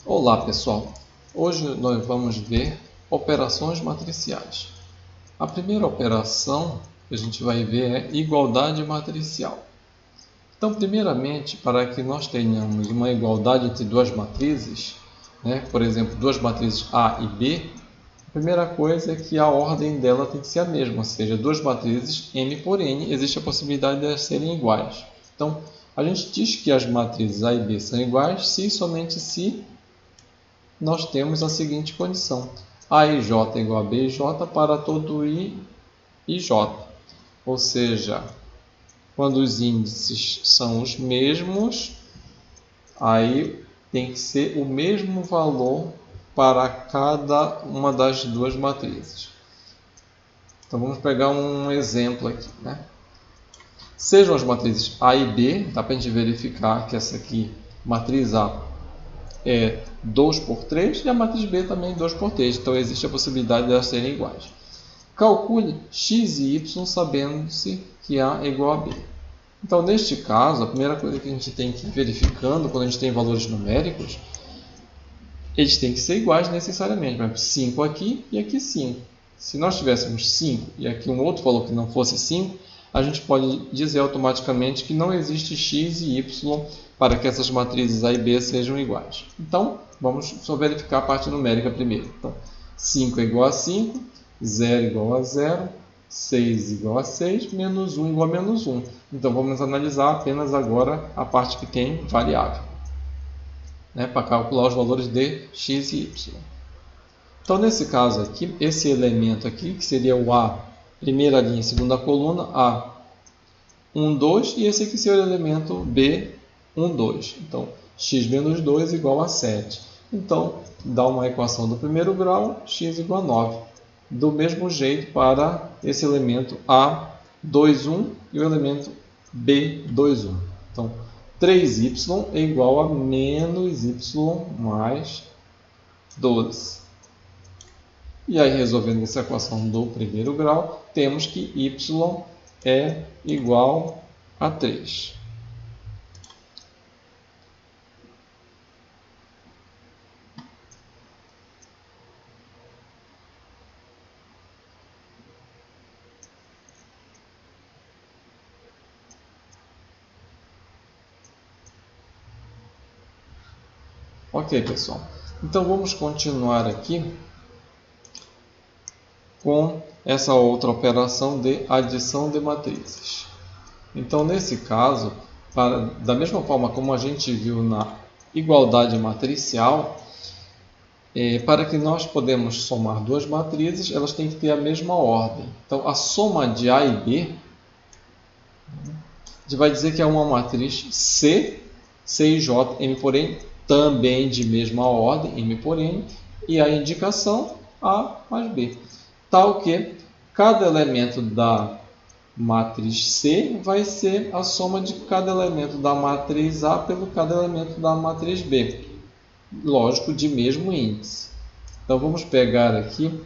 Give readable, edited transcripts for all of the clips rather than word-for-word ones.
Olá pessoal, hoje nós vamos ver operações matriciais. A primeira operação que a gente vai ver é igualdade matricial. Então, primeiramente, para que nós tenhamos uma igualdade entre duas matrizes, por exemplo, duas matrizes A e B, a primeira coisa é que a ordem dela tem que ser a mesma, ou seja, duas matrizes M por N, existe a possibilidade de elas serem iguais. Então, a gente diz que as matrizes A e B são iguais se e somente se nós temos a seguinte condição: A e J é igual a B e J para todo I e J. Ou seja, quando os índices são os mesmos, aí tem que ser o mesmo valor para cada uma das duas matrizes. Então vamos pegar um exemplo aqui, Sejam as matrizes A e B, dá para a gente verificar que essa aqui, matriz A, é 2 por 3 e a matriz B também 2 por 3. Então existe a possibilidade de elas serem iguais. Calcule x e y sabendo-se que A é igual a B. Então, neste caso, a primeira coisa que a gente tem que ir verificando quando a gente tem valores numéricos, eles têm que ser iguais necessariamente. Por exemplo, 5 aqui e aqui 5. Se nós tivéssemos 5 e aqui um outro valor que não fosse 5, a gente pode dizer automaticamente que não existe x e y para que essas matrizes A e B sejam iguais. Então, vamos só verificar a parte numérica primeiro. Então, 5 é igual a 5, 0 igual a 0, 6 igual a 6, menos 1 igual a menos 1. Então, vamos analisar apenas agora a parte que tem variável, para calcular os valores de x e y. Então, nesse caso aqui, esse elemento aqui, que seria o A, primeira linha, segunda coluna, A, 1, 2, e esse aqui seria o elemento B, 1, 2. Então, x menos 2 igual a 7. Então, dá uma equação do primeiro grau, x igual a 9. Do mesmo jeito para esse elemento A, 2, 1 e o elemento B, 2, 1. Então, 3y é igual a menos y mais 12. E aí, resolvendo essa equação do primeiro grau, temos que y é igual a 3. Ok, pessoal. Então, vamos continuar aqui com essa outra operação de adição de matrizes. Então, nesse caso, da mesma forma como a gente viu na igualdade matricial, para que nós podemos somar duas matrizes, elas têm que ter a mesma ordem. Então, a soma de A e B, a gente vai dizer que é uma matriz C, C e J, M por N, também de mesma ordem, M por N, e a indicação A mais B. Tal que cada elemento da matriz C vai ser a soma de cada elemento da matriz A pelo cada elemento da matriz B. Lógico, de mesmo índice. Então, vamos pegar aqui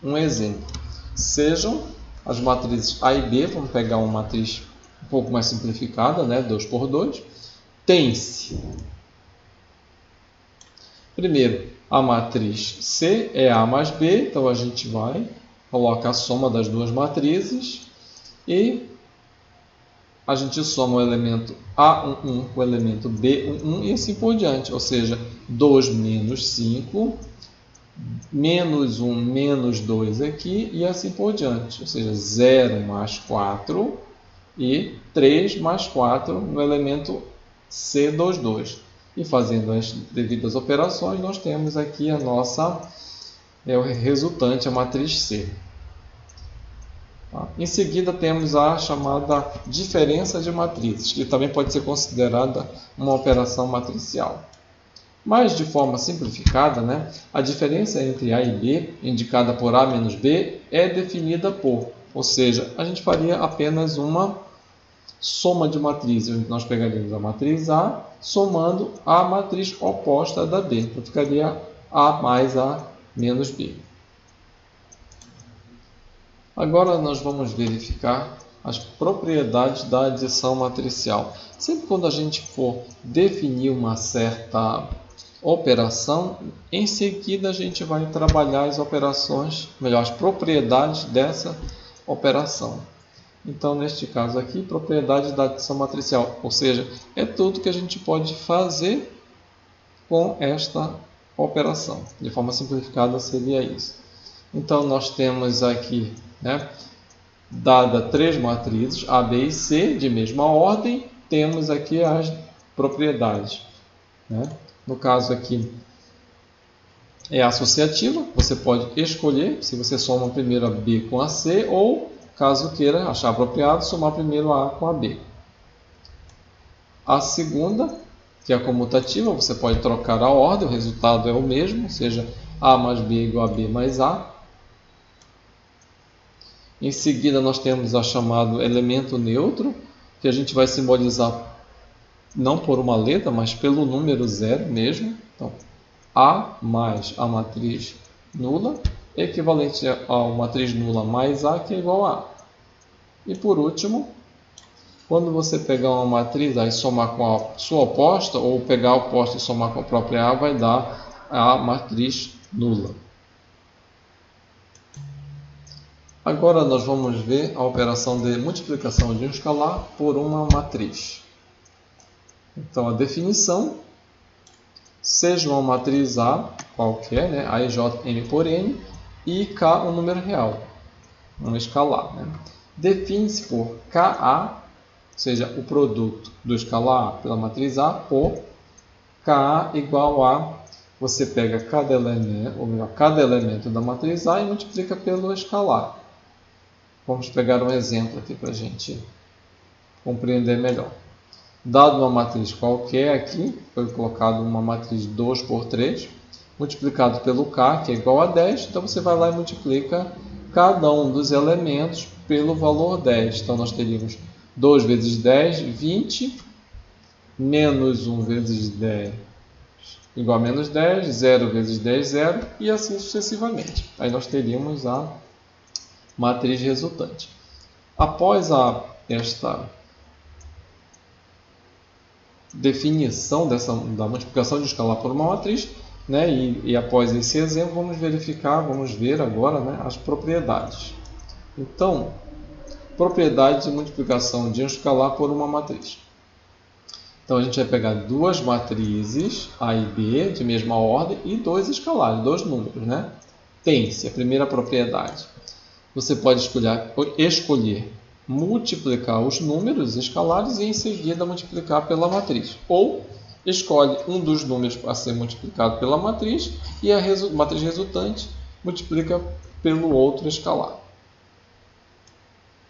um exemplo. Sejam as matrizes A e B, vamos pegar uma matriz um pouco mais simplificada, 2 por 2. Tem-se, primeiro, a matriz C é A mais B, então a gente vai colocar a soma das duas matrizes e a gente soma o elemento A11 com o elemento B11 e assim por diante, ou seja, 2 menos 5, menos 1 menos 2 aqui e assim por diante, ou seja, 0 mais 4 e 3 mais 4 no elemento C22. E fazendo as devidas operações, nós temos aqui a nossa o resultante, a matriz C. Em seguida, temos a chamada diferença de matrizes, que também pode ser considerada uma operação matricial. Mas, de forma simplificada, a diferença entre A e B, indicada por A menos B, é definida por, ou seja, a gente faria apenas uma soma de matrizes. Nós pegaríamos a matriz A, somando a matriz oposta da B. Então, ficaria A mais A menos B. Agora nós vamos verificar as propriedades da adição matricial. Sempre quando a gente for definir uma certa operação, em seguida a gente vai trabalhar as operações, melhor, as propriedades dessa operação. Então, neste caso aqui, propriedade da adição matricial, ou seja, é tudo que a gente pode fazer com esta operação. De forma simplificada seria isso. Então, nós temos aqui, dada 3 matrizes, A, B e C, de mesma ordem, temos aqui as propriedades. No caso aqui é associativa, você pode escolher se você soma primeiro a B com a C ou, caso queira achar apropriado, somar primeiro a com a B. A segunda, que é a comutativa, você pode trocar a ordem, o resultado é o mesmo, ou seja, A mais B é igual a B mais A. Em seguida, nós temos a chamado elemento neutro, que a gente vai simbolizar não por uma letra, mas pelo número 0 mesmo. Então, A mais a matriz nula, equivalente a uma matriz nula mais A, que é igual a A. E por último, quando você pegar uma matriz e somar com a sua oposta, ou pegar a oposta e somar com a própria A, vai dar a matriz nula. Agora nós vamos ver a operação de multiplicação de um escalar por uma matriz. Então, a definição, seja uma matriz A qualquer, A, J, M por N, e K um número real, um escalar. Define-se por KA, ou seja, o produto do escalar A pela matriz A, por KA igual a, você pega cada elemento, ou melhor, cada elemento da matriz A e multiplica pelo escalar. Vamos pegar um exemplo aqui para a gente compreender melhor. Dado uma matriz qualquer aqui, foi colocado uma matriz 2 por 3, multiplicado pelo K, que é igual a 10, então você vai lá e multiplica cada um dos elementos pelo valor 10. Então nós teríamos 2 vezes 10, 20, menos 1 vezes 10 igual a menos 10, 0 vezes 10, 0, e assim sucessivamente. Aí nós teríamos a matriz resultante. Após esta definição da multiplicação de escalar por uma matriz, e após esse exemplo, vamos ver agora as propriedades. Então, propriedade de multiplicação de um escalar por uma matriz. Então, a gente vai pegar duas matrizes, A e B, de mesma ordem, e dois escalares, dois números. Tem-se a primeira propriedade. Você pode escolher multiplicar os números escalares e em seguida multiplicar pela matriz. Ou escolhe um dos números a ser multiplicado pela matriz e a matriz resultante multiplica pelo outro escalar.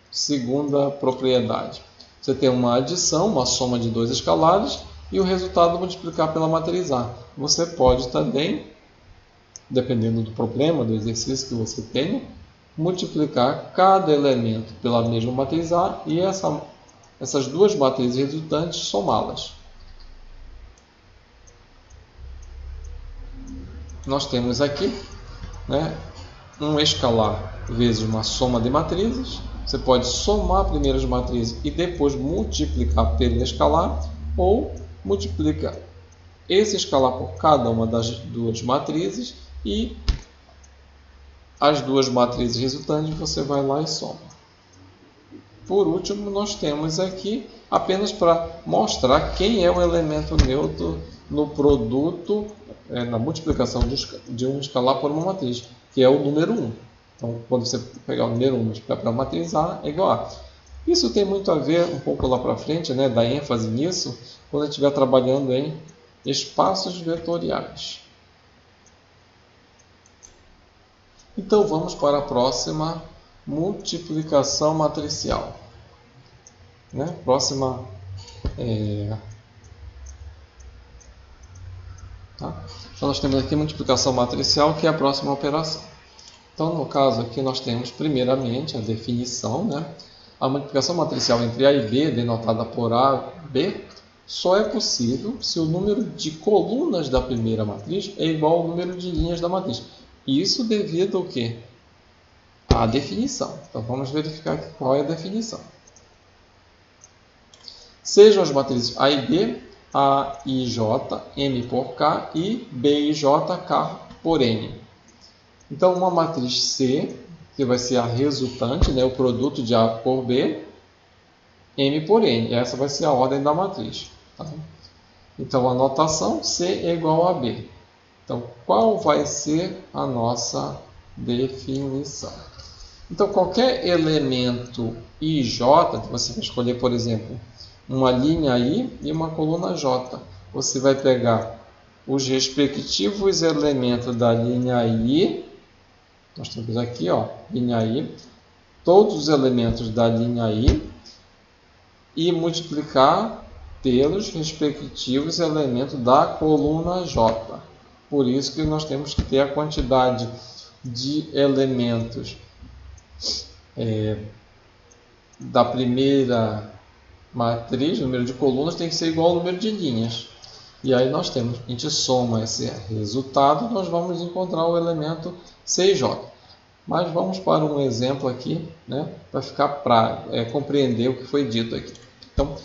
Segunda propriedade. Você tem uma adição, uma soma de dois escalares e o resultado multiplicar pela matriz A. Você pode também, dependendo do problema, do exercício que você tenha, multiplicar cada elemento pela mesma matriz A e essas duas matrizes resultantes somá-las. Nós temos aqui um escalar vezes uma soma de matrizes. Você pode somar primeiro as matrizes e depois multiplicar pelo escalar, ou multiplica esse escalar por cada uma das duas matrizes e as duas matrizes resultantes você vai lá e soma. Por último, nós temos aqui, apenas para mostrar quem é o elemento neutro no produto, na multiplicação de um escalar por uma matriz, que é o número 1. Então, quando você pegar o número 1 e multiplicar pela matriz A, é igual a. Isso tem muito a ver, um pouco lá para frente, dar ênfase nisso, quando a gente estiver trabalhando em espaços vetoriais. Então, vamos para a próxima multiplicação matricial. Próxima. Então, nós temos aqui multiplicação matricial, que é a próxima operação. Então, no caso aqui, nós temos primeiramente a definição. A multiplicação matricial entre A e B, denotada por A, B, só é possível se o número de colunas da primeira matriz é igual ao número de linhas da matriz. Isso devido ao quê? À definição. Então, vamos verificar aqui qual é a definição. Sejam as matrizes A e B AIJ, M por K e BIJ, K por N. Então, uma matriz C, que vai ser a resultante, né, o produto de A por B, M por N. Essa vai ser a ordem da matriz. Tá? Então, a notação C é igual a B. Então, qual vai ser a nossa definição? Então, qualquer elemento IJ, você vai escolher, por exemplo, uma linha I e uma coluna J. Você vai pegar os respectivos elementos da linha I, nós temos aqui, ó, linha I, todos os elementos da linha I e multiplicar pelos respectivos elementos da coluna J. Por isso que nós temos que ter a quantidade de elementos da primeira matriz, o número de colunas tem que ser igual ao número de linhas. E aí nós temos, a gente soma esse resultado, nós vamos encontrar o elemento CJ. Mas vamos para um exemplo aqui, né, para compreender o que foi dito aqui. Então,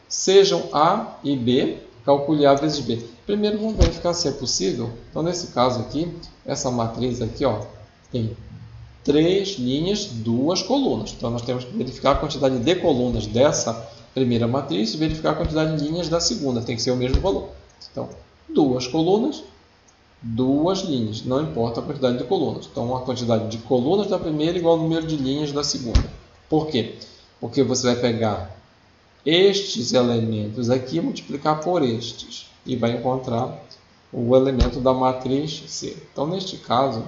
sejam A e B, calcule A vezes B. Primeiro vamos verificar se é possível. Então, nesse caso aqui, essa matriz aqui, ó, tem 3 linhas, 2 colunas. Então, nós temos que verificar a quantidade de colunas dessa primeira matriz e verificar a quantidade de linhas da segunda. Tem que ser o mesmo valor. Então, 2 colunas, 2 linhas. Não importa a quantidade de colunas. Então, a quantidade de colunas da primeira é igual ao número de linhas da segunda. Por quê? Porque você vai pegar estes elementos aqui e multiplicar por estes. E vai encontrar o elemento da matriz C. Então, neste caso,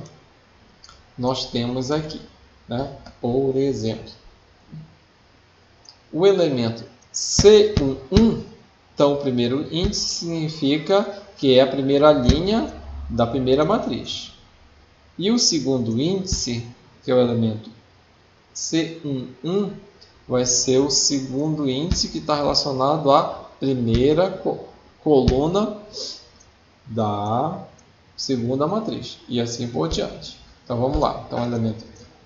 nós temos aqui, né, por exemplo, o elemento C11, então o primeiro índice significa que é a primeira linha da primeira matriz. E o segundo índice, que é o elemento C11, vai ser o segundo índice que está relacionado à primeira coluna da segunda matriz. E assim por diante. Então vamos lá. Então o elemento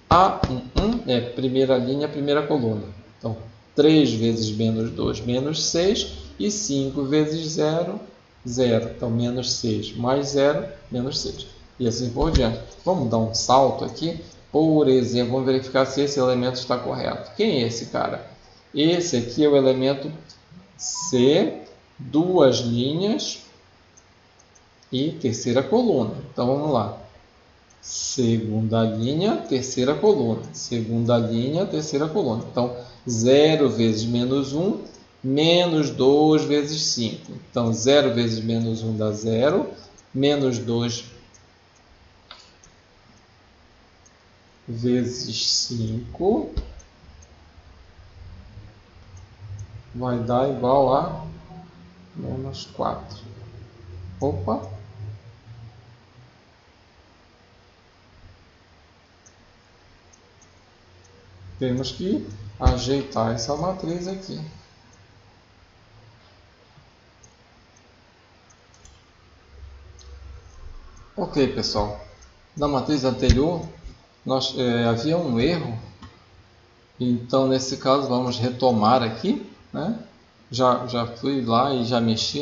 A11 é primeira linha, primeira coluna. Então 3 vezes menos 2, menos 6. E 5 vezes 0, 0. Então menos 6 mais 0, menos 6. E assim por diante. Vamos dar um salto aqui. Por exemplo, vamos verificar se esse elemento está correto. Quem é esse cara? Esse aqui é o elemento C, 2 linhas e terceira coluna. Então vamos lá. Segunda linha, terceira coluna. Segunda linha, terceira coluna. Então 0 vezes menos 1, menos 2 vezes 5. Então 0 vezes menos 1 dá 0, menos 2 vezes 5 vai dar igual a menos 4. Opa! Temos que ajeitar essa matriz aqui. Ok, pessoal. Na matriz anterior, havia um erro. Então, nesse caso, vamos retomar aqui, né? Já fui lá e já mexi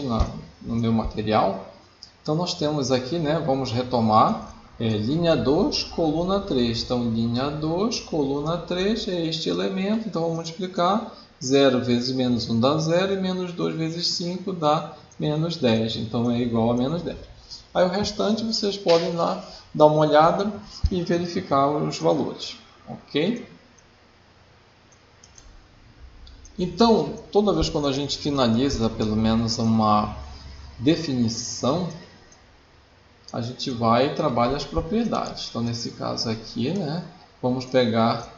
no meu material. Então, nós temos aqui, né? Vamos retomar. Linha 2, coluna 3. Então, linha 2, coluna 3 é este elemento. Então, vamos multiplicar. 0 vezes menos 1 dá 0 e menos 2 vezes 5 dá menos 10. Então, é igual a menos 10. Aí, o restante, vocês podem lá dar uma olhada e verificar os valores. Ok? Então, toda vez quando a gente finaliza pelo menos uma definição, a gente vai e trabalha as propriedades. Então, nesse caso aqui, né, vamos pegar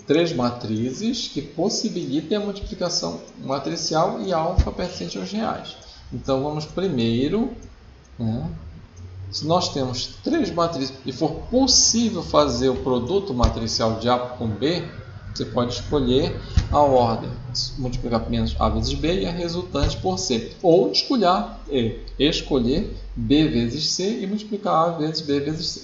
3 matrizes que possibilitem a multiplicação matricial e alfa pertencente aos reais. Então, vamos primeiro, né, se nós temos 3 matrizes e for possível fazer o produto matricial de A com B, você pode escolher a ordem, multiplicar primeiro A vezes B e a resultante por C. Ou escolher B vezes C e multiplicar A vezes B vezes C.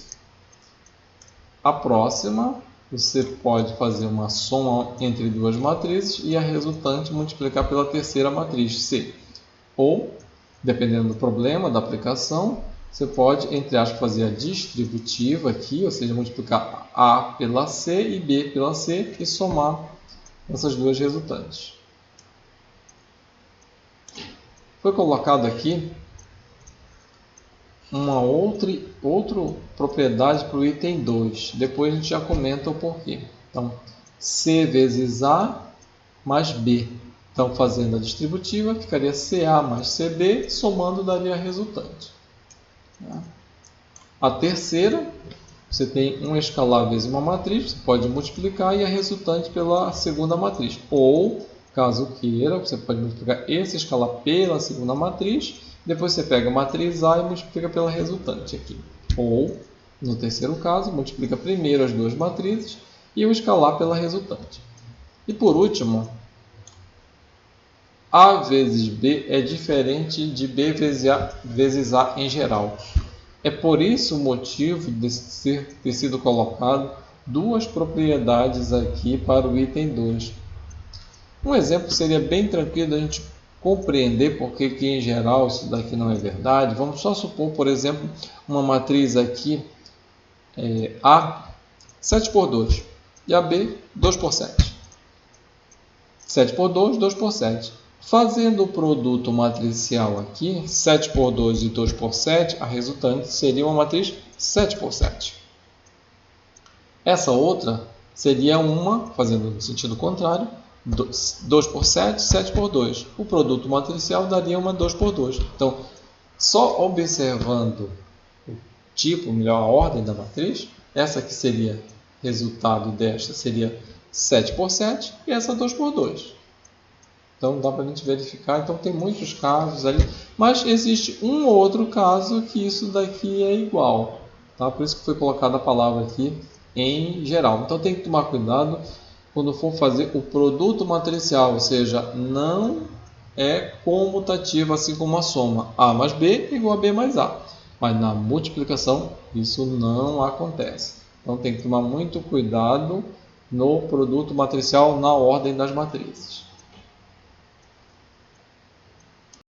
A próxima, você pode fazer uma soma entre 2 matrizes e a resultante multiplicar pela terceira matriz, C. Ou, dependendo do problema, da aplicação, você pode, entre aspas, fazer a distributiva aqui, ou seja, multiplicar A pela C e B pela C e somar essas duas resultantes. Foi colocado aqui uma outra propriedade para o item 2. Depois a gente já comenta o porquê. Então, C vezes A mais B. Então, fazendo a distributiva, ficaria CA mais CB, somando daria a resultante. A terceira, você tem um escalar vezes uma matriz, você pode multiplicar e a resultante pela segunda matriz. Ou, caso queira, você pode multiplicar esse escalar pela segunda matriz, depois você pega a matriz A e multiplica pela resultante aqui. Ou, no terceiro caso, multiplica primeiro as duas matrizes e o escalar pela resultante. E por último, A vezes B é diferente de B vezes A em geral. É por isso o motivo de ter sido colocado duas propriedades aqui para o item 2. Um exemplo seria bem tranquilo da gente compreender porque que em geral isso daqui não é verdade. Vamos só supor, por exemplo, uma matriz aqui A 7 por 2 e a B 2 por 7. 7 por 2, 2 por 7. Fazendo o produto matricial aqui, 7 por 2 e 2 por 7, a resultante seria uma matriz 7 por 7. Essa outra seria uma, fazendo no sentido contrário, 2 por 7, 7 por 2. O produto matricial daria uma 2 por 2. Então, só observando o tipo, melhor a ordem da matriz, essa aqui seria, resultado desta seria 7 por 7 e essa 2 por 2. Então dá para a gente verificar. Então tem muitos casos ali, mas existe um ou outro caso que isso daqui é igual, tá? Por isso que foi colocada a palavra aqui em geral. Então tem que tomar cuidado quando for fazer o produto matricial, ou seja, não é comutativo assim como a soma A mais B igual a B mais A. Mas na multiplicação isso não acontece. Então tem que tomar muito cuidado no produto matricial na ordem das matrizes.